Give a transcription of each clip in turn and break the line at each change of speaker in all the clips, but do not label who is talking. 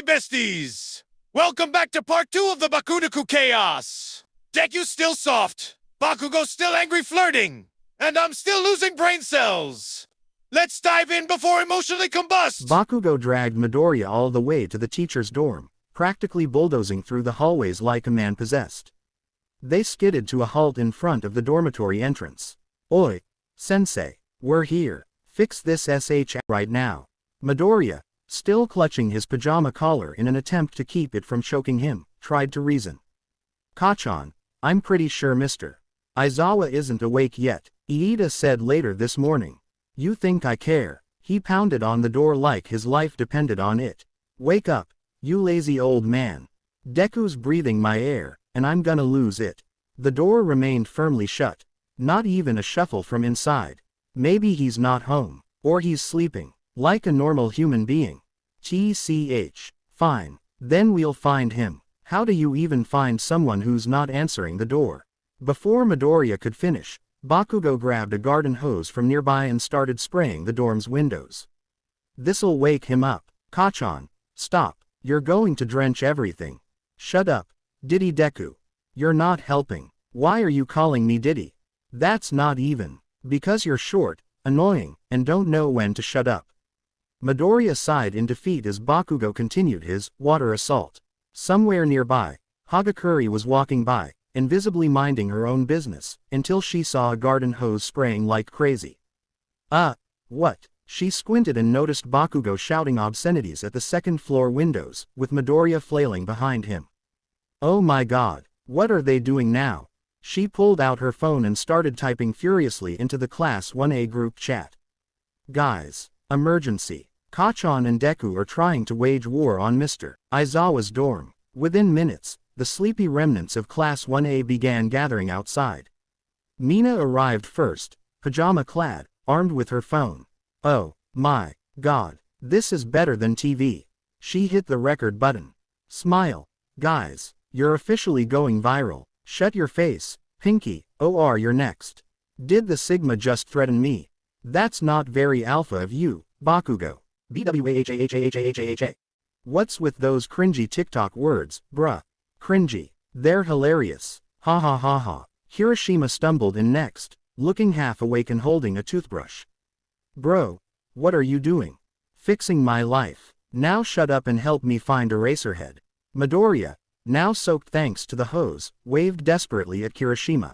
besties! Welcome back to part 2 of the Bakunaku Chaos! Deku's still soft, Bakugo's still angry flirting, and I'm still losing brain cells! Let's dive in before emotionally combust!
Bakugo dragged Midoriya all the way to the teacher's dorm, practically bulldozing through the hallways like a man possessed. They skidded to a halt in front of the dormitory entrance. "Oi, sensei, we're here. Fix this SH right now." Midoriya, still clutching his pajama collar in an attempt to keep it from choking him, tried to reason. "Kachan, I'm pretty sure Mr. Aizawa isn't awake yet," Iida said later this morning. "You think I care?" He pounded on the door like his life depended on it. "Wake up, you lazy old man. Deku's breathing my air, and I'm gonna lose it." The door remained firmly shut. Not even a shuffle from inside. Maybe he's not home. Or he's sleeping. Like a normal human being. TCH. Fine. Then we'll find him. How do you even find someone who's not answering the door? Before Midoriya could finish, Bakugo grabbed a garden hose from nearby and started spraying the dorm's windows. "This'll wake him up. Kachan, stop. You're going to drench everything." "Shut up, Diddy Deku. You're not helping." "Why are you calling me Diddy?" "That's not even. Because you're short, annoying, and don't know when to shut up." Midoriya sighed in defeat as Bakugo continued his water assault. Somewhere nearby, Hagakure was walking by, invisibly minding her own business, until she saw a garden hose spraying like crazy. What? She squinted and noticed Bakugo shouting obscenities at the second-floor windows, with Midoriya flailing behind him. "Oh my god, what are they doing now?" She pulled out her phone and started typing furiously into the Class 1A group chat. "Guys, emergency. Kachan and Deku are trying to wage war on Mr. Aizawa's dorm." Within minutes, the sleepy remnants of Class 1A began gathering outside. Mina arrived first, pajama-clad, armed with her phone. "Oh my god, this is better than TV." She hit the record button. "Smile. Guys, you're officially going viral. Shut your face, Pinky, or you're next." "Did the Sigma just threaten me?" "That's not very alpha of you, Bakugo." BWAHAHAHAHAHA. "What's with those cringy TikTok words, bruh? Cringy. They're hilarious. Ha ha ha ha." Hiroshima stumbled in next, looking half awake and holding a toothbrush. "Bro, what are you doing?" "Fixing my life. Now shut up and help me find Eraserhead." Midoriya, now soaked thanks to the hose, waved desperately at Kirishima.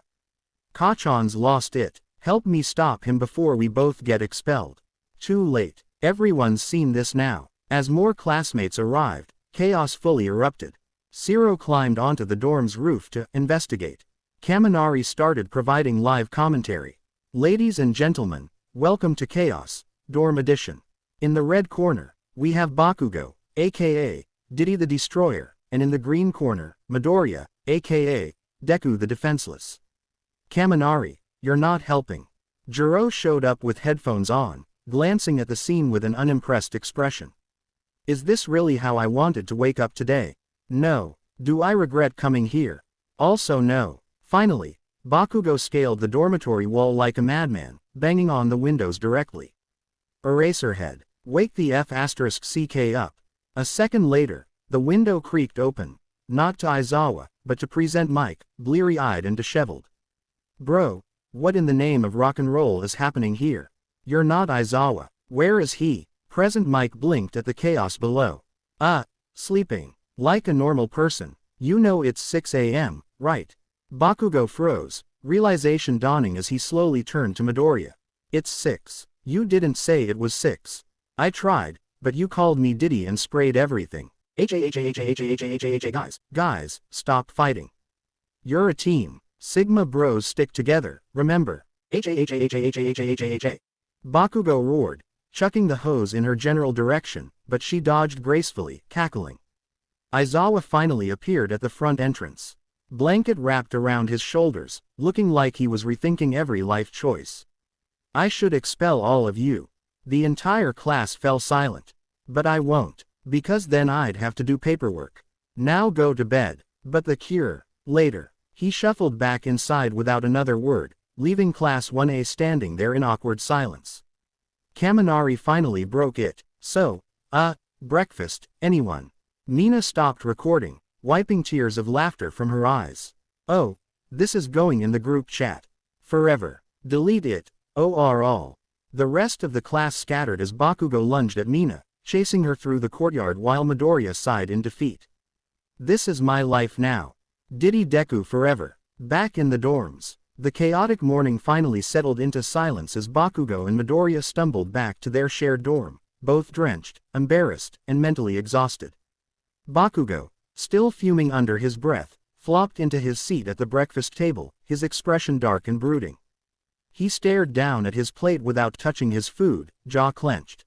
"Kachan's lost it. Help me stop him before we both get expelled." Too late. Everyone's seen this now. As more classmates arrived, chaos fully erupted. Zero climbed onto the dorm's roof to investigate. Kaminari started providing live commentary. "Ladies and gentlemen, welcome to Chaos, Dorm Edition. In the red corner, we have Bakugo, aka Diddy the Destroyer, and in the green corner, Midoriya, aka Deku the Defenseless." "Kaminari, you're not helping." Jiro showed up with headphones on, glancing at the scene with an unimpressed expression. "Is this really how I wanted to wake up today? No. Do I regret coming here? Also no." Finally, Bakugo scaled the dormitory wall like a madman, banging on the windows directly. "Eraserhead, wake the F*CK up." A second later, the window creaked open, not to Aizawa, but to present Mike, bleary-eyed and disheveled. "Bro, what in the name of rock and roll is happening here? You're not Aizawa. Where is he?" Present Mike blinked at the chaos below. Sleeping. Like a normal person. You know it's 6 a.m., right?" Bakugo froze, realization dawning as he slowly turned to Midoriya. "It's 6. You didn't say it was 6. I tried, but you called me Diddy and sprayed everything." Guys, stop fighting. You're a team. Sigma bros stick together, remember? Bakugo roared, chucking the hose in her general direction, but she dodged gracefully, cackling. Aizawa finally appeared at the front entrance. Blanket wrapped around his shoulders, looking like he was rethinking every life choice. "I should expel all of you." The entire class fell silent. "But I won't, because then I'd have to do paperwork. Now go to bed." "But the cure, later." He shuffled back inside without another word, leaving Class 1A standing there in awkward silence. Kaminari finally broke it. "So, breakfast, anyone?" Mina stopped recording, wiping tears of laughter from her eyes. Oh, this is going in the group chat. Forever. Delete it. All. The rest of the class scattered as Bakugo lunged at Mina, chasing her through the courtyard while Midoriya sighed in defeat. This is my life now. Diddy Deku forever. Back in the dorms. The chaotic morning finally settled into silence as Bakugo and Midoriya stumbled back to their shared dorm, both drenched, embarrassed, and mentally exhausted. Bakugo, still fuming under his breath, flopped into his seat at the breakfast table, his expression dark and brooding. He stared down at his plate without touching his food, jaw clenched.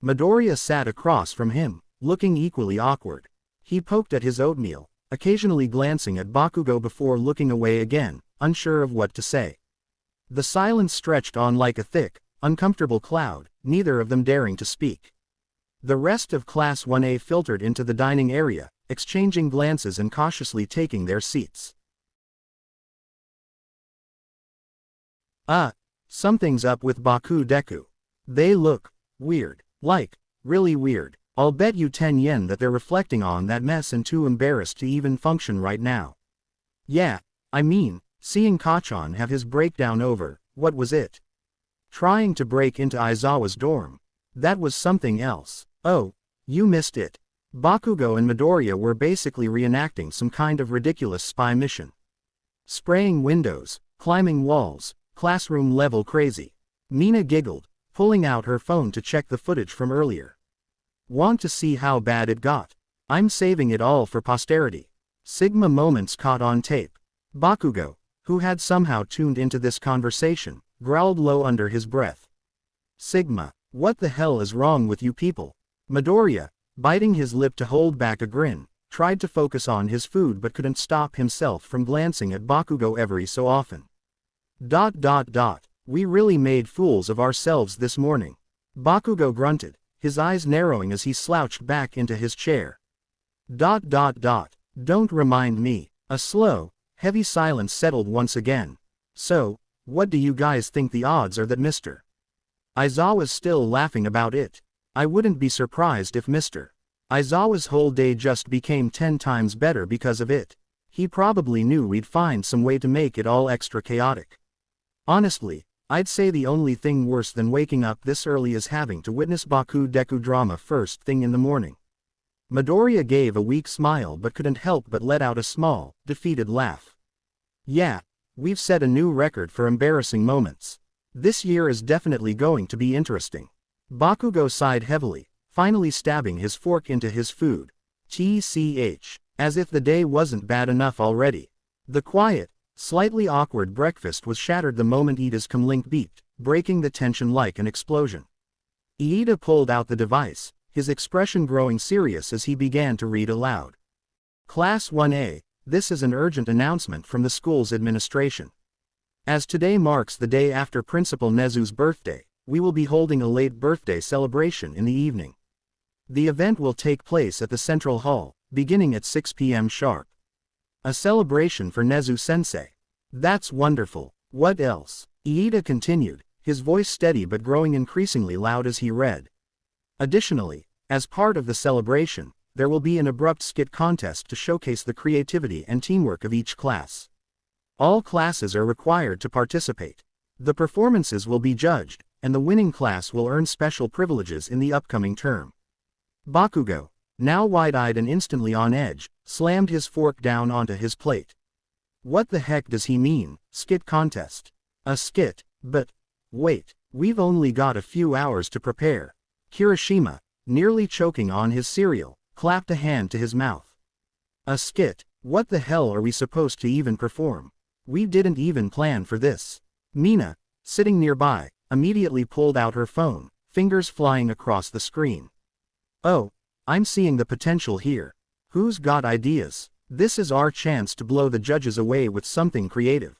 Midoriya sat across from him, looking equally awkward. He poked at his oatmeal, occasionally glancing at Bakugo before looking away again, unsure of what to say. The silence stretched on like a thick, uncomfortable cloud, neither of them daring to speak. The rest of Class 1A filtered into the dining area, exchanging glances and cautiously taking their seats. Something's up with Baku Deku. They look weird. Like, really weird. I'll bet you 10 yen that they're reflecting on that mess and too embarrassed to even function right now. Yeah, I mean, seeing Kachan have his breakdown over, what was it? Trying to break into Aizawa's dorm. That was something else. Oh, you missed it. Bakugo and Midoriya were basically reenacting some kind of ridiculous spy mission. Spraying windows, climbing walls, classroom level crazy. Mina giggled, pulling out her phone to check the footage from earlier. Want to see how bad it got? I'm saving it all for posterity. Sigma moments caught on tape. Bakugo, who had somehow tuned into this conversation, growled low under his breath. Sigma, what the hell is wrong with you people? Midoriya, biting his lip to hold back a grin, tried to focus on his food but couldn't stop himself from glancing at Bakugo every so often. We really made fools of ourselves this morning. Bakugo grunted, his eyes narrowing as he slouched back into his chair. Don't remind me. A slow, heavy silence settled once again. So, what do you guys think the odds are that Mr. Aizawa's still laughing about it? I wouldn't be surprised if Mr. Aizawa's whole day just became 10 times better because of it. He probably knew we'd find some way to make it all extra chaotic. Honestly, I'd say the only thing worse than waking up this early is having to witness Baku Deku drama first thing in the morning. Midoriya gave a weak smile but couldn't help but let out a small, defeated laugh. Yeah, we've set a new record for embarrassing moments. This year is definitely going to be interesting. Bakugo sighed heavily, finally stabbing his fork into his food. TCH, as if the day wasn't bad enough already. The quiet, slightly awkward breakfast was shattered the moment Iida's comlink beeped, breaking the tension like an explosion. Iida pulled out the device, his expression growing serious as he began to read aloud. Class 1A, this is an urgent announcement from the school's administration. As today marks the day after Principal Nezu's birthday, we will be holding a late birthday celebration in the evening. The event will take place at the Central Hall, beginning at 6 p.m. sharp. A celebration for Nezu-sensei. That's wonderful. What else? Iida continued, his voice steady but growing increasingly loud as he read. Additionally, as part of the celebration, there will be an abrupt skit contest to showcase the creativity and teamwork of each class. All classes are required to participate. The performances will be judged, and the winning class will earn special privileges in the upcoming term. Bakugo, now wide-eyed and instantly on edge, slammed his fork down onto his plate. What the heck does he mean, skit contest? A skit, but wait, we've only got a few hours to prepare. Kirishima, nearly choking on his cereal, clapped a hand to his mouth. A skit, what the hell are we supposed to even perform? We didn't even plan for this. Mina, sitting nearby, immediately pulled out her phone, fingers flying across the screen. Oh, I'm seeing the potential here. Who's got ideas? This is our chance to blow the judges away with something creative.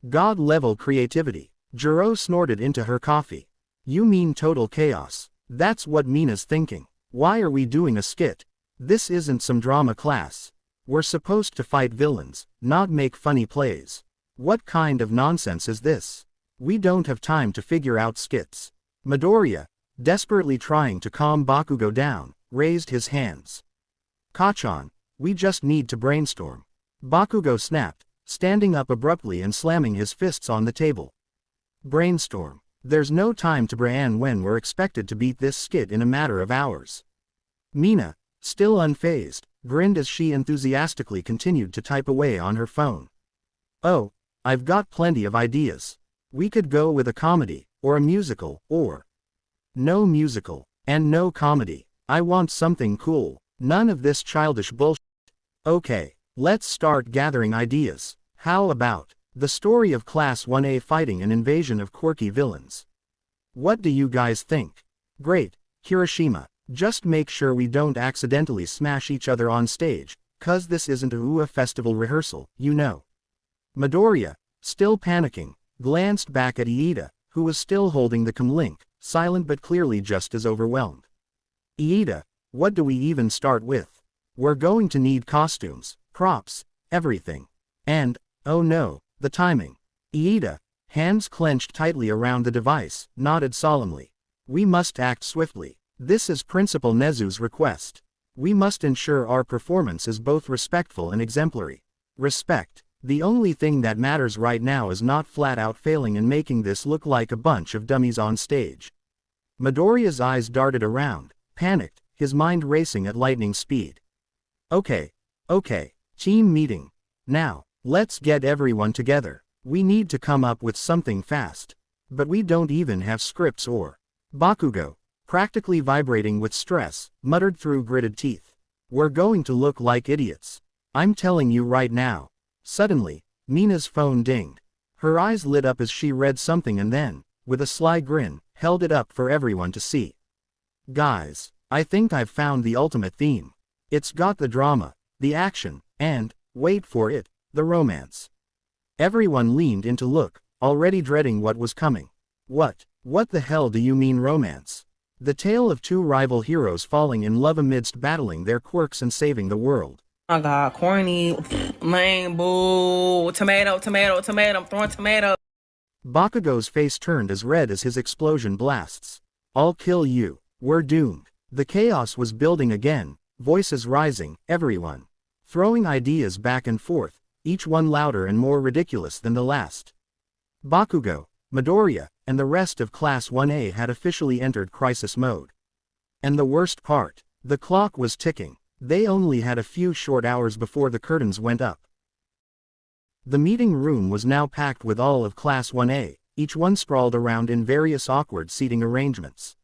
God-level creativity. Jiro snorted into her coffee. You mean total chaos? That's what Mina's thinking. Why are we doing a skit? This isn't some drama class. We're supposed to fight villains, not make funny plays. What kind of nonsense is this? We don't have time to figure out skits. Midoriya, desperately trying to calm Bakugo down, raised his hands. Kachan, we just need to brainstorm. Bakugo snapped, standing up abruptly and slamming his fists on the table. Brainstorm. There's no time to brainstorm when we're expected to beat this skit in a matter of hours. Mina, still unfazed, grinned as she enthusiastically continued to type away on her phone. Oh, I've got plenty of ideas. We could go with a comedy, or a musical, or no musical, and no comedy. I want something cool. None of this childish bullshit. Okay, let's start gathering ideas. How about the story of Class 1A fighting an invasion of quirky villains? What do you guys think? Great, Hiroshima. Just make sure we don't accidentally smash each other on stage, cause this isn't a UA festival rehearsal, you know. Midoriya, still panicking, glanced back at Iida, who was still holding the comlink, silent but clearly just as overwhelmed. Iida, what do we even start with? We're going to need costumes, props, everything. And, oh no, the timing. Iida, hands clenched tightly around the device, nodded solemnly. We must act swiftly. This is Principal Nezu's request. We must ensure our performance is both respectful and exemplary. Respect. The only thing that matters right now is not flat out failing and making this look like a bunch of dummies on stage. Midoriya's eyes darted around, panicked, his mind racing at lightning speed. Okay, team meeting. Now, let's get everyone together. We need to come up with something fast. But we don't even have scripts or. Bakugo, practically vibrating with stress, muttered through gritted teeth. We're going to look like idiots. I'm telling you right now. Suddenly, Mina's phone dinged. Her eyes lit up as she read something and then, with a sly grin, held it up for everyone to see. Guys, I think I've found the ultimate theme. It's got the drama, the action, and, wait for it, the romance. Everyone leaned in to look, already dreading what was coming. What the hell do you mean romance? The tale of two rival heroes falling in love amidst battling their quirks and saving the world.
Oh my god, corny, lame, boo, tomato, I'm throwing tomato.
Bakugo's face turned as red as his explosion blasts. I'll kill you. We're doomed. The chaos was building again, voices rising, everyone throwing ideas back and forth, each one louder and more ridiculous than the last. Bakugo, Midoriya, and the rest of Class 1A had officially entered crisis mode. And the worst part, the clock was ticking. They only had a few short hours before the curtains went up. The meeting room was now packed with all of Class 1A, each one sprawled around in various awkward seating arrangements.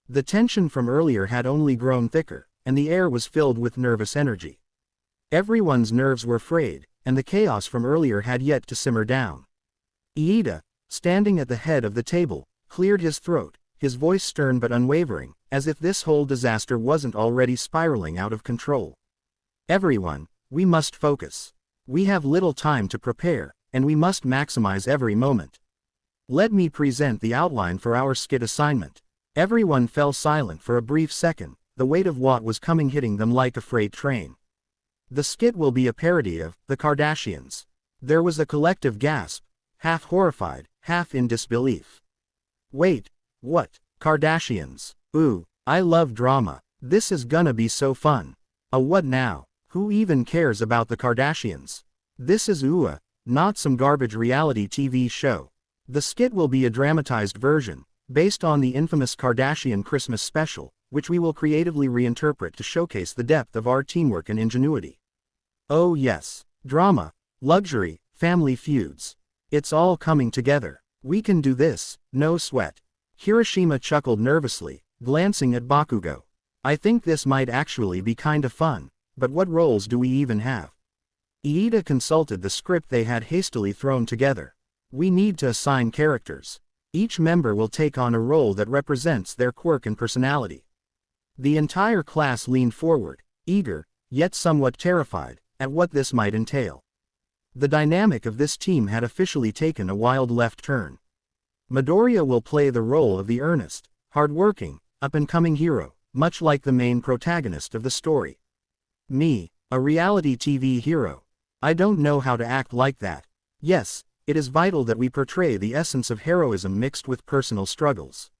The tension from earlier had only grown thicker, and the air was filled with nervous energy. Everyone's nerves were frayed, and the chaos from earlier had yet to simmer down. Iida, standing at the head of the table, cleared his throat, his voice stern but unwavering, as if this whole disaster wasn't already spiraling out of control. Everyone, we must focus. We have little time to prepare, and we must maximize every moment. Let me present the outline for our skit assignment. Everyone fell silent for a brief second, the weight of what was coming hitting them like a freight train. The skit will be a parody of The Kardashians. There was a collective gasp, half horrified, half in disbelief. Wait, what? Kardashians? Ooh, I love drama. This is gonna be so fun. What now? Who even cares about the Kardashians? This is UA, not some garbage reality TV show. The skit will be a dramatized version, based on the infamous Kardashian Christmas special, which we will creatively reinterpret to showcase the depth of our teamwork and ingenuity. Oh yes, drama, luxury, family feuds. It's all coming together. We can do this, no sweat. Hiroshima chuckled nervously, glancing at Bakugo. I think this might actually be kinda fun, but what roles do we even have? Iida consulted the script they had hastily thrown together. We need to assign characters. Each member will take on a role that represents their quirk and personality. The entire class leaned forward, eager, yet somewhat terrified, at what this might entail. The dynamic of this team had officially taken a wild left turn. Midoriya will play the role of the earnest, hard-working, up-and-coming hero, much like the main protagonist of the story. Me, a reality TV hero. I don't know how to act like that. Yes, it is vital that we portray the essence of heroism mixed with personal struggles.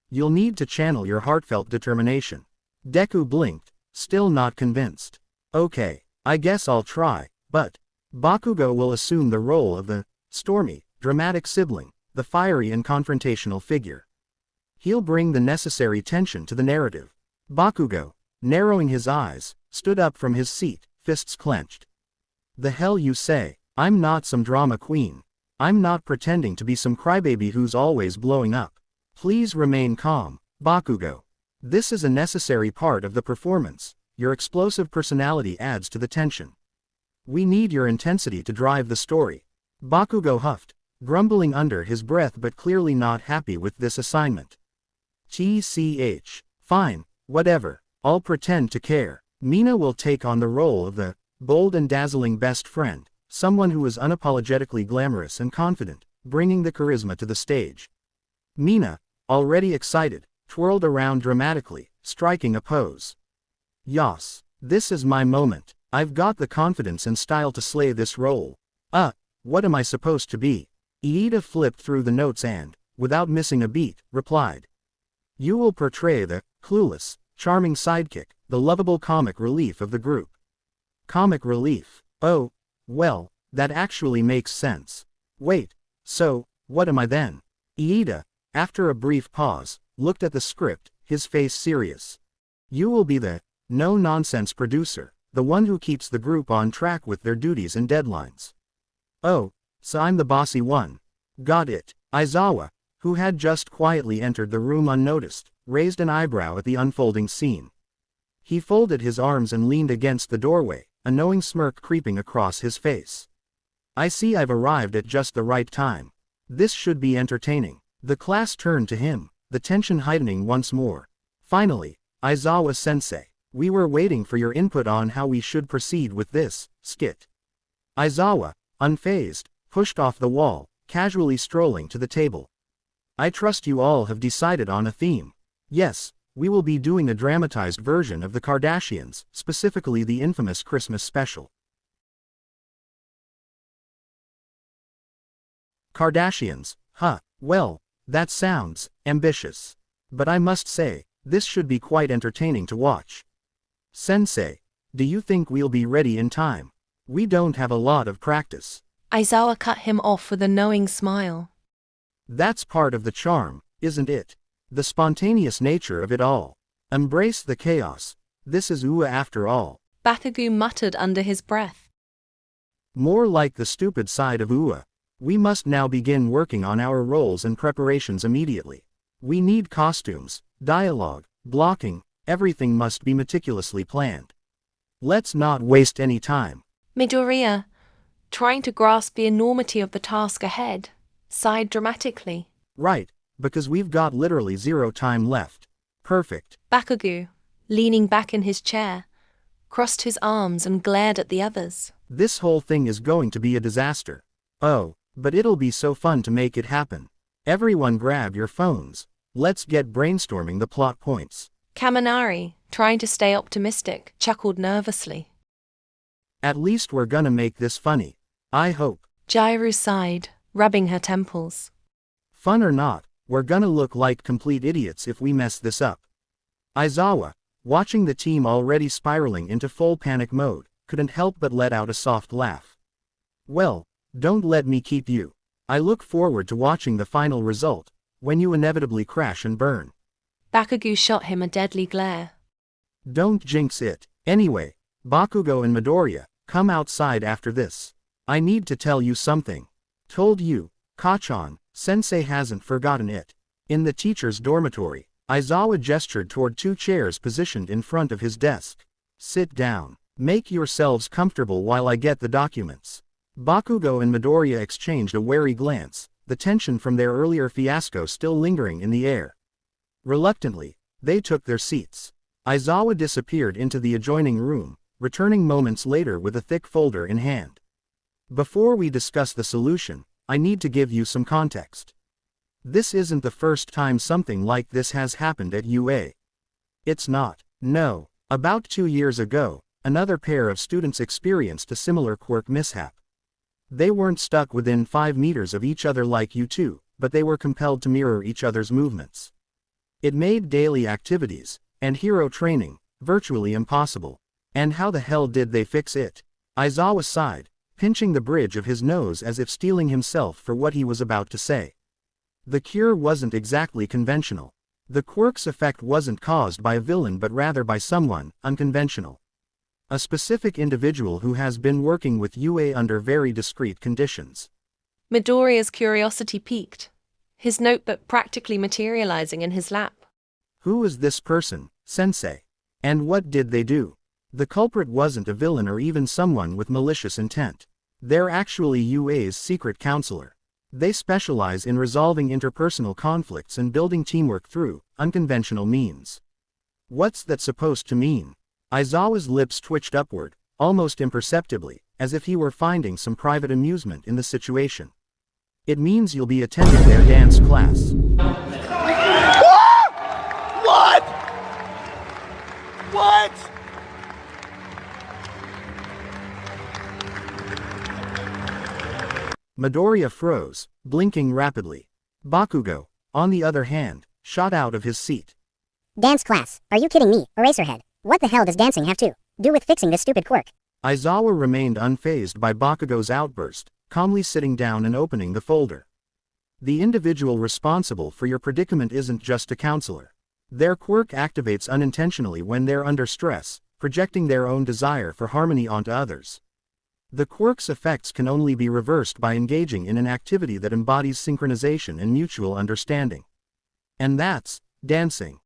You'll need to channel your heartfelt determination. Deku blinked, still not convinced. Okay, I guess I'll try, but Bakugo will assume the role of the stormy, dramatic sibling, the fiery and confrontational figure. He'll bring the necessary tension to the narrative. Bakugo, narrowing his eyes, stood up from his seat, fists clenched. The hell you say? I'm not some drama queen. I'm not pretending to be some crybaby who's always blowing up. Please remain calm, Bakugo. This is a necessary part of the performance. Your explosive personality adds to the tension. We need your intensity to drive the story. Bakugo huffed, grumbling under his breath but clearly not happy with this assignment. TCH. Fine, whatever, I'll pretend to care. Mina will take on the role of the bold and dazzling best friend, someone who is unapologetically glamorous and confident, bringing the charisma to the stage. Mina, already excited, twirled around dramatically, striking a pose. Yas, this is my moment. I've got the confidence and style to slay this role. What am I supposed to be? Iida flipped through the notes and, without missing a beat, replied. You will portray the clueless, charming sidekick, the lovable comic relief of the group. Comic relief. Oh, well, that actually makes sense. Wait, so, what am I then? Iida, after a brief pause, looked at the script, his face serious. You will be the no-nonsense producer, the one who keeps the group on track with their duties and deadlines. Oh, so I'm the bossy one. Got it. Aizawa, who had just quietly entered the room unnoticed, raised an eyebrow at the unfolding scene. He folded his arms and leaned against the doorway, a knowing smirk creeping across his face. I see I've arrived at just the right time. This should be entertaining. The class turned to him, the tension heightening once more. Finally, Aizawa-sensei, we were waiting for your input on how we should proceed with this skit. Aizawa, unfazed, pushed off the wall, casually strolling to the table. I trust you all have decided on a theme. Yes, we will be doing a dramatized version of the Kardashians, specifically the infamous Christmas special. Kardashians, huh, well, that sounds ambitious. But I must say, this should be quite entertaining to watch. Sensei, do you think we'll be ready in time? We don't have a lot of practice.
Aizawa cut him off with a knowing smile.
That's part of the charm, isn't it? The spontaneous nature of it all. Embrace the chaos. This is UA after all.
Bakugo muttered under his breath.
More like the stupid side of UA. We must now begin working on our roles and preparations immediately. We need costumes, dialogue, blocking, everything must be meticulously planned. Let's not waste any time.
Midoriya, trying to grasp the enormity of the task ahead, sighed dramatically.
Right, because we've got literally zero time left. Perfect.
Bakugo, leaning back in his chair, crossed his arms and glared at the others.
This whole thing is going to be a disaster. Oh, but it'll be so fun to make it happen. Everyone grab your phones. Let's get brainstorming the plot points.
Kaminari, trying to stay optimistic, chuckled nervously.
At least we're gonna make this funny. I hope.
Jairu sighed, rubbing her temples.
Fun or not, we're gonna look like complete idiots if we mess this up. Aizawa, watching the team already spiraling into full panic mode, couldn't help but let out a soft laugh. Well, don't let me keep you. I look forward to watching the final result, when you inevitably crash and burn.
Bakugo shot him a deadly glare.
Don't jinx it. Anyway, Bakugo and Midoriya, come outside after this. I need to tell you something. Told you, Kachan, sensei hasn't forgotten it. In the teacher's dormitory, Aizawa gestured toward two chairs positioned in front of his desk. Sit down. Make yourselves comfortable while I get the documents. Bakugo and Midoriya exchanged a wary glance, the tension from their earlier fiasco still lingering in the air. Reluctantly, they took their seats. Aizawa disappeared into the adjoining room, returning moments later with a thick folder in hand. Before we discuss the solution, I need to give you some context. This isn't the first time something like this has happened at UA. It's not. No. About 2 years ago, another pair of students experienced a similar quirk mishap. They weren't stuck within 5 meters of each other like you two, but they were compelled to mirror each other's movements. It made daily activities, and hero training, Virtually impossible. And how the hell did they fix it? Aizawa sighed, pinching the bridge of his nose as if steeling himself for what he was about to say. The cure wasn't exactly conventional. The quirk's effect wasn't caused by a villain but rather by someone unconventional. A specific individual who has been working with UA under very discrete conditions.
Midoriya's curiosity piqued, his notebook practically materializing in his lap.
Who is this person, Sensei? And what did they do? The culprit wasn't a villain or even someone with malicious intent. They're actually UA's secret counselor. They specialize in resolving interpersonal conflicts and building teamwork through unconventional means. What's that supposed to mean? Aizawa's lips twitched upward, almost imperceptibly, as if he were finding some private amusement in the situation. It means you'll be attending their dance class.
What? What?
Midoriya froze, blinking rapidly. Bakugo, on the other hand, shot out of his seat.
Dance class? Are you kidding me, Eraserhead? What the hell does dancing have to do with fixing this stupid quirk?
Aizawa remained unfazed by Bakugo's outburst, calmly sitting down and opening the folder. The individual responsible for your predicament isn't just a counselor. Their quirk activates unintentionally when they're under stress, projecting their own desire for harmony onto others. The quirk's effects can only be reversed by engaging in an activity that embodies synchronization and mutual understanding. And that's dancing.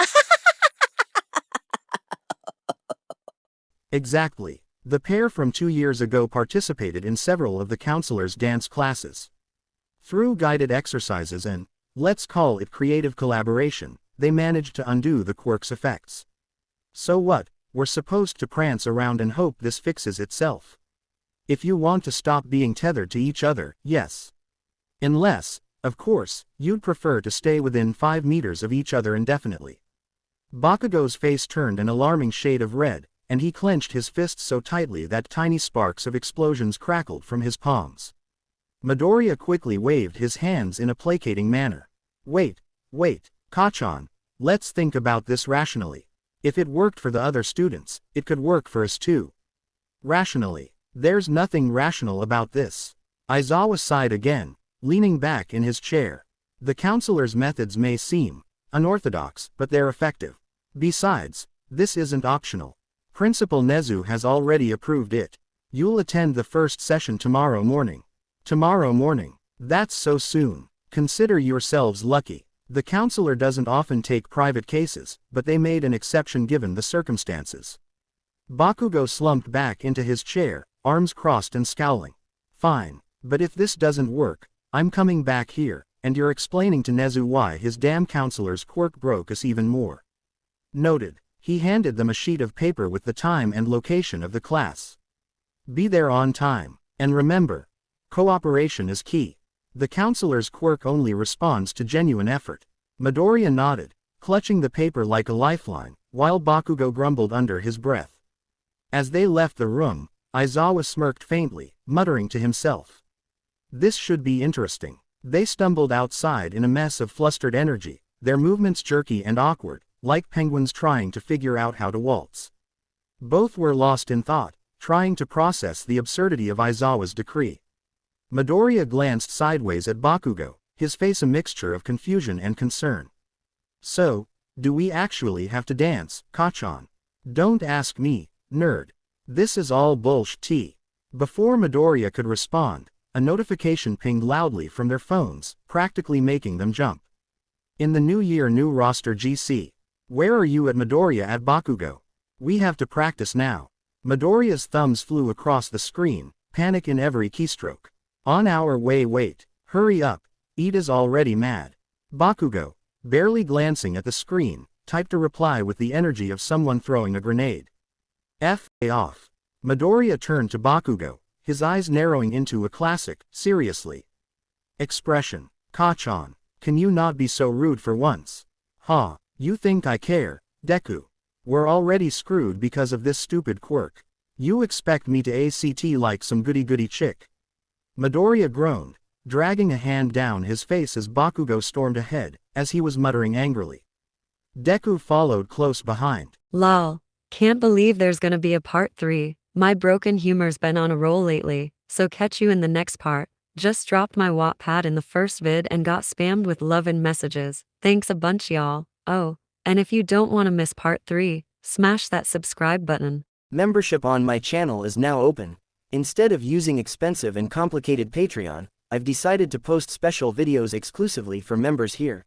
Exactly. The pair from 2 years ago participated in several of the counselor's dance classes. Through guided exercises and, let's call it creative collaboration, they managed to undo the quirk's effects. So what, we're supposed to prance around and hope this fixes itself? If you want to stop being tethered to each other, yes. Unless, of course, you'd prefer to stay within 5 meters of each other indefinitely. Bakugo's face turned an alarming shade of red, and he clenched his fists so tightly that tiny sparks of explosions crackled from his palms. Midoriya quickly waved his hands in a placating manner. Wait, Kachan, let's think about this rationally. If it worked for the other students, it could work for us too. Rationally. There's nothing rational about this. Aizawa sighed again, leaning back in his chair. The counselor's methods may seem unorthodox, but they're effective. Besides, this isn't optional. Principal Nezu has already approved it. You'll attend the first session tomorrow morning. Tomorrow morning? That's so soon. Consider yourselves lucky. The counselor doesn't often take private cases, but they made an exception given the circumstances. Bakugo slumped back into his chair, arms crossed and scowling. Fine, but if this doesn't work, I'm coming back here, and you're explaining to Nezu why his damn counselor's quirk broke us even more. Noted. He handed them a sheet of paper with the time and location of the class. Be there on time, and remember, cooperation is key. The counselor's quirk only responds to genuine effort. Midoriya nodded, clutching the paper like a lifeline, while Bakugo grumbled under his breath. As they left the room, Aizawa smirked faintly, muttering to himself. This should be interesting. They stumbled outside in a mess of flustered energy, their movements jerky and awkward, like penguins trying to figure out how to waltz. Both were lost in thought, trying to process the absurdity of Aizawa's decree. Midoriya glanced sideways at Bakugo, his face a mixture of confusion and concern. So, do we actually have to dance, Kachan? Don't ask me, nerd. This is all bullshit. Before Midoriya could respond, a notification pinged loudly from their phones, practically making them jump. In the new year new roster GC. Where are you at Midoriya at Bakugo? We have to practice now. Midoriya's thumbs flew across the screen, panic in every keystroke. On our way wait. Hurry up. Ida's already mad. Bakugo, barely glancing at the screen, typed a reply with the energy of someone throwing a grenade. F off. Midoriya turned to Bakugo, his eyes narrowing into a classic, seriously. Expression. Kachan, can you not be so rude for once? Ha, you think I care, Deku? We're already screwed because of this stupid quirk. You expect me to act like some goody-goody chick? Midoriya groaned, dragging a hand down his face as Bakugo stormed ahead, as he was muttering angrily. Deku followed close behind.
Lol. Can't believe there's gonna be a part 3. My broken humor's been on a roll lately, so catch you in the next part. Just dropped my Wattpad in the first vid and got spammed with love and messages. Thanks a bunch, y'all. Oh, and if you don't want to miss part 3, smash that subscribe button.
Membership on my channel is now open. Instead of using expensive and complicated Patreon, I've decided to post special videos exclusively for members here.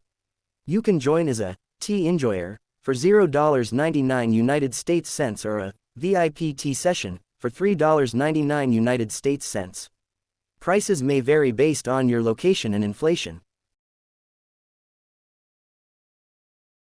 You can join as a tea enjoyer for $0.99 United States cents or a VIP tea session for $3.99 United States cents. Prices may vary based on your location and inflation.